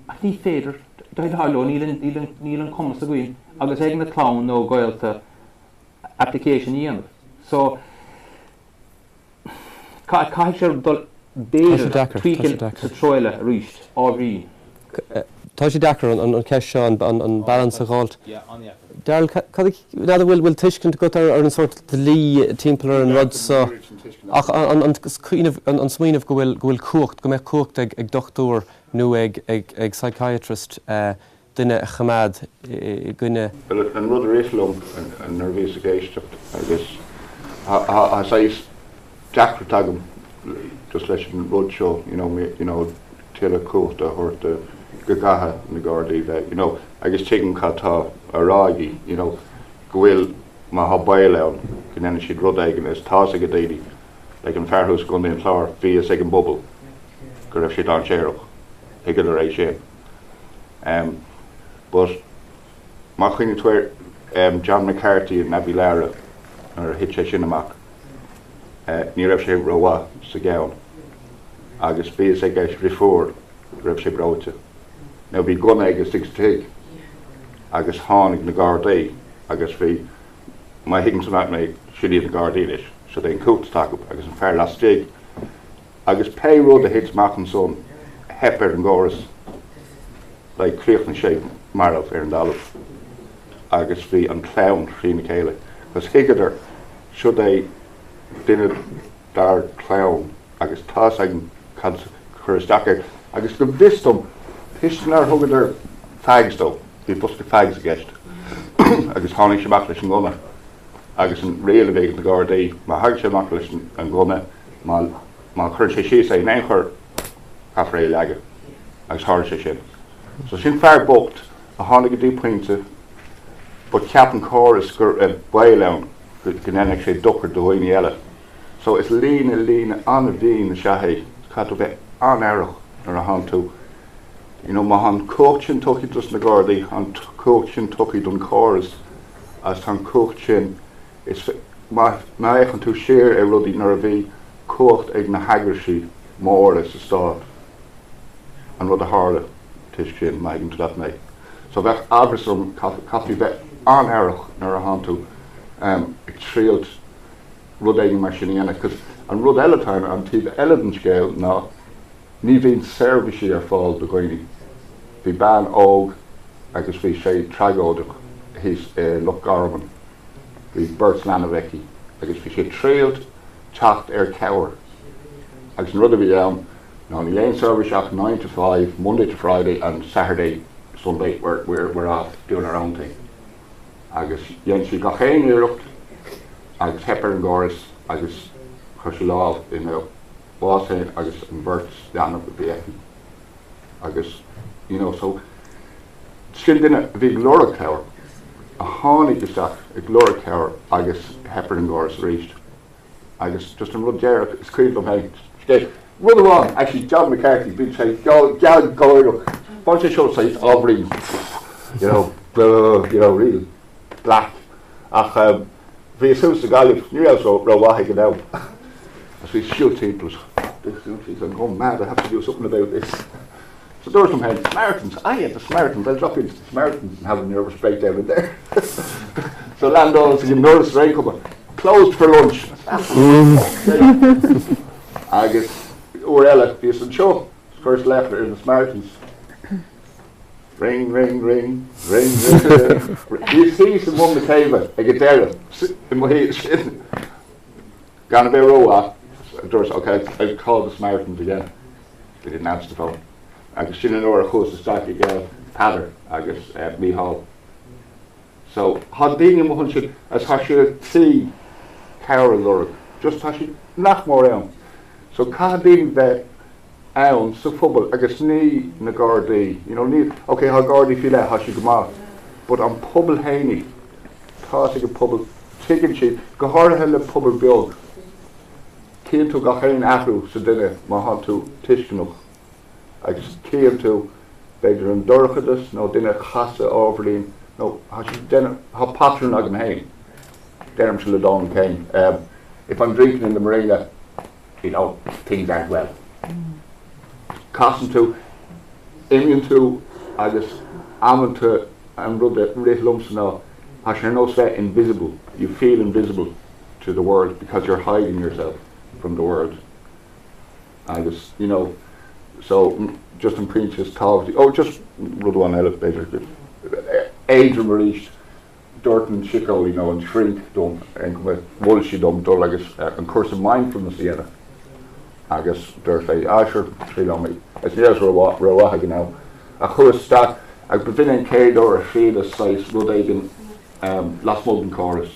ach ní féidir, daid háló níl an commas a gcuin, agus ag na clán nó gailta application dhéanamh. So, caiith sé dul béidir trícil sa troile ríist, ábhrín. Tá sé dachar an ceis seo an balance a gáilt. Darryl, bhfuil tuiscint go ar an sort de lí timpplair an rud sa ach an smíanamh go bhfuil cuacht, go mbeidh cuacht ag dochtúr nó ag psychiatrist duine a chamad gine. Well, an rud a réithlum an nervís a géisteach agus a sais dachar tagam just leis an rud seo, til a cuacht a chuirta Gagaha na Gardaí that agus chicken catá a rági, go bhfuil má ha bail ann gin siad rud aigen is tá a go daily like an fearhús gon in Clár bhí a an bubble go raibh siad an séireach ag ar éis sin. But má chuine tuair John McCarthy and Nabby Lara ar hit sé sin amach ní raibh sé roá sa gceann agus bhí ag éis rifuór raibh sé bráite. Now bhí gona agus 60 agus tháinig na Gardaí agus bhí má higann san mé siad na Gardaí leis, so é an cúta takeú agus an fear lastig agus pe rud a hit machchan son hepar an gáras le críoch na sé marmh ar an dalamh agus bhí an clán trí na chéile. Gus higadar siúd é duine dar clán agus tá an chur isteach agus go bhistom Histenar thugadar fags dó, bhí busta fags a gceist agus tháinig sé leis an gona agus an réal bhéh na Gardaí má thug sé amach leis an gona má chuir sé sí é in chur caithfré leige agus thir sé sin. So sin fear bocht a tháinig go dtí pointe, but ceapan choras gur bail ann go gnéannig sé dochar do dhaoine eile. So is lína anna bhíon na seathé catú bheith an airech ar a tháin tú. Má han cócht sin tuchaí dus na Gardaí, an cócht sin tuchaí don choras as tan cócht sin is má échan tú sér ar rudí nar a bhí cócht ag na hagairsí mór is a stád an rud a hála tuis sin maigin tú dat mé. So bheith abrasom catú bheith an airech nar a han tú ag tríalt rud éigen mar sin dhéanana, cos an rud eiletáin an tíb eile an scéil ná ní bhíon serviceí ar fáil do gcuoine. Bhí ban óg agus bhí sé treagóideach hís Loch Garman, bhí Bert Lanavecchi, agus bhí sé tríalt teacht ar cebhar. Agus an rud a bhí ann ná ní léon service ach 9 to 5, Monday to Friday and Saturday, Sunday, we're off doing our own thing. Agus dhéann si ga chéin iirecht agus hepar an gáras agus chuir sé láh in básain agus an Bert Lanavecchi bhí agus so sin duine bhí glóra cebhar a tháinig isteach ag glóra cebhar agus hepar an gáras ríist agus just an rud dearach is críomh am hain rud amháin actually John McCarthy bhí sé geall gáireach fáil sé seo saith ábhrín real black ach bhí sús a gáileh ní roihaigh an ábh as bhí siúd típlas I'm going mad, I have to do something about this. So there were some heads, Samaritans, the Samaritans, I'll drop into the Samaritans and have a nervous breakdown in there. So landowners, you notice rain coming, closed for lunch. Agus, Orella, bhí an seo, first letter in the Smartens. Ring, ring, ring, ring, ring, ring. You see someone the table, I get there, in my head, sitting. Gonna be a row off. Okay, I called the Smartens again. They didn't answer the phone. I guess in an hour, who's the stack again, Peadar, I guess, at me hall. So, had been in Mohunship, as I should see Carol Lurg, just as she knocked more down. So, can't be that. Aun, so football, I guess, ní na Gardaí, you know, okay, how Gardaí feel that, how she come out. But on Pobble Haney, tossing a Pobble, chicken sheet, go hard hell a Pobble Biog. Came to Gachain Ahru, so dinner, Mahantu, Tishkanuk. I just came to Beidir and Durkadus, no dinner, Chassa, Overleen, no, how she dinner, how patron I can hang. Derm Shaladon came. If I'm drinking in the marina, you know, things aren't well. Costing to, aiming to, I guess, aiming to, and rudder, rate lumps now, as you're no set invisible, you feel invisible to the world because you're hiding yourself from the world. I guess, you know, so just in previous talk, oh, just rudder one elevator, age of Marish, Dorton, Chico, you know, and shrink, don't, and with Walshy, don't, I guess, and course of mindfulness, the other. I guess there's a Asher three on me. It's near as Rawahag now. A chur stat, I've been in Peadar Ó Fionnán size, Rudagan, last Mulden chorus.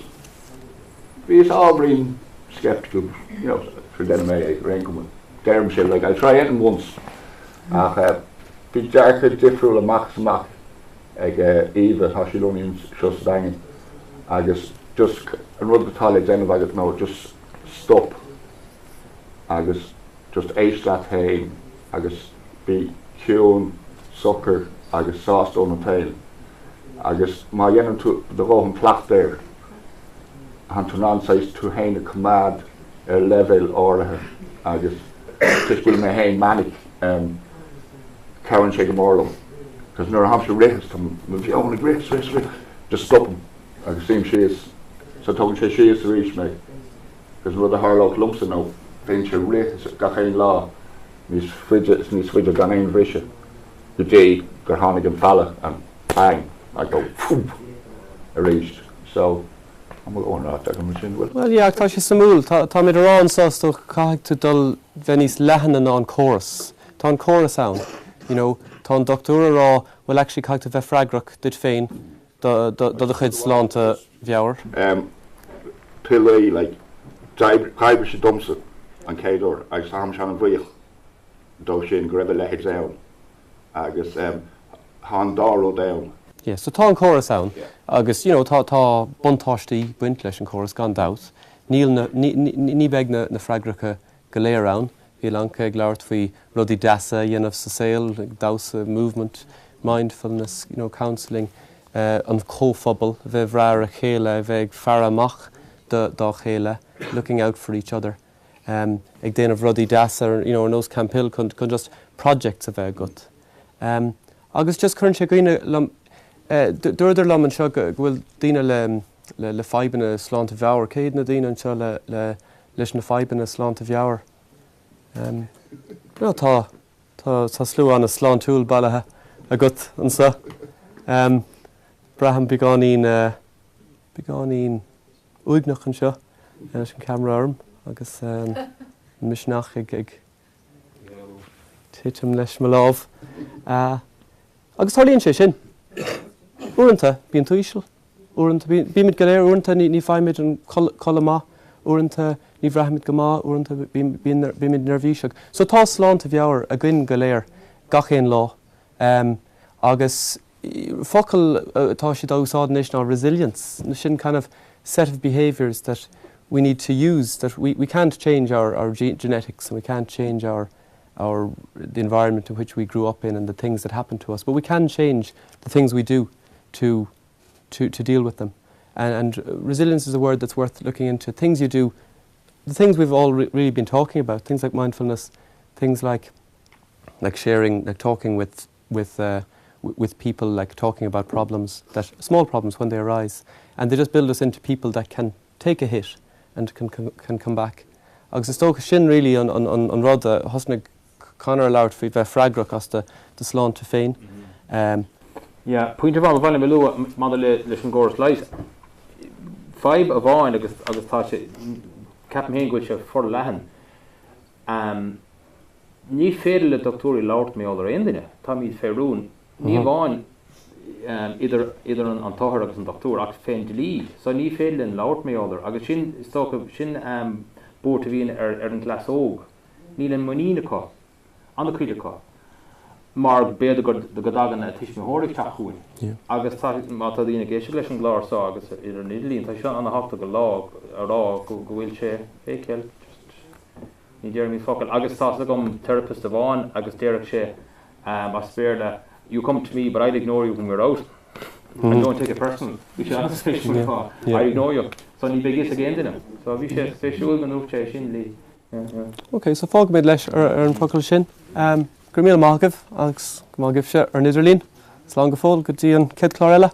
We've all been skeptical, you know, for them, Raincoman. Dermshire, like, I try it once. Be darker, different, a max, like, Eva, Hashilonians, just banging. I guess, just, and run the toilet, then I get no, just stop. I guess, just ace that hay, I guess, be cune, sucker, I guess, sauce on the tail. I guess, my yen to the rohan plaque there, and to non-size to hain a command, a level or I guess, just will me hain manic, Karen Shake Morlum. Because no Hampshire race to him, if you only race, just stop him. I can see him, she is, so talking she is to reach me. Because we're the Harlock lumps now. Venture race, Gachain law, Miss Fridget gan ein visha. The day, Garhanig and Falla, and bang, I go, poof, erased. So, I'm going to that machine. Well, yeah, tá sé samúl, tá mid arán sásto caig to dul venis lehanan on chorus. Tá an chorus sound, you know, tá an Dr. Rá will actually caig to vefragrach did fein, the chid sláinte bheabhair. Pillay, like, Caibre she dumps it. An Peadar, I saw him trying to breathe. Though she didn't grab a leg down. I guess, Hondaro down. Yeah, so tá an chorus sound. I guess, you know, tá buntáistí buint leis an chorus gone out. Ní beg na fragracha go lé around. Bhí lanca glairt faoi rudí dasa, dhéanamh sa sail, dausa, movement, mindfulness, you know, counselling, an cóphobal, bheith rár a chéile, bheith faramach da chéile, looking out for each other. Ag déanamh rudí dasa, you know, an os campil chun just projects a bheith gut. Agus just chun sé gaoine dúidir lom an seo bhfuil daoine le faibanna sláinte bheabhair, céad na daoine anseo leis na faibanna sláinte bheabhair. No, tá slú an a sláintúil bailithe a gut an sa. Braham begánín uignach an seo leis an camera arm agus misnach ag titim leis me lámh. Agus tholíonn sé sin. Uaireanta bíonn tuaisiil. Bíimiid go léir uaireanta ní fáimid an cholamá. Uaireanta ní bhreathimid go má, uaireanta bíimiid nervhíseach. So tá sláinte bheabhair a gcuin go léir gachéon lá. Agus focail tá siad úsáid níos ná resilience. Sin kind of set of behaviours that we need to use, that we can't change our genetics and we can't change the environment in which we grew up in and the things that happen to us, but we can change the things we do to deal with them. And resilience is a word that's worth looking into. Things you do, the things we've all really been talking about, things like mindfulness, things like sharing, like talking with people, like talking about problems, small problems when they arise, and they just build us into people that can take a hit and can come back. Agus is tócha sin really on rud a hosnig Conor Lart fi bheith freigrach as de sláinte féin. Ja, pointer bhil bhaile lu mad leis an ggóras leis. Five a bháin agus tá sé ceapan héin goil se for lehan. Ní féidir le doctóí Lart mé all ar aondaine, tá míad féarún. Ní bháin idir an táthir agus an doctor ach féin lí, so ní féidir an Lart mé all agus sin sin búir a bhíon ar an glas óg. Ní le muína cá, anna chuide cá. Mar béad go dagan a tuis mthóraigh teachúin. Agus tá dtíana géisi leis an gláir sá agus idir an Idlín, tá seo anna hachta go lá ará go bhfuil sé féceil. Ní déir mí focail. Agus tá gom therapist a bháin agus déireach sé a spéir you come to me but I'll ignore you when we're out. I don't take it personal. We should have a special call. I ignore you. So ní begis again dinner. So we should special man up sé sin lí. Okay, so fág méid leis ar an focail sin. Gur míle mágah agus go mágah sé ar Nidirlín. Slán go fóil go dtí an cid Clár eile.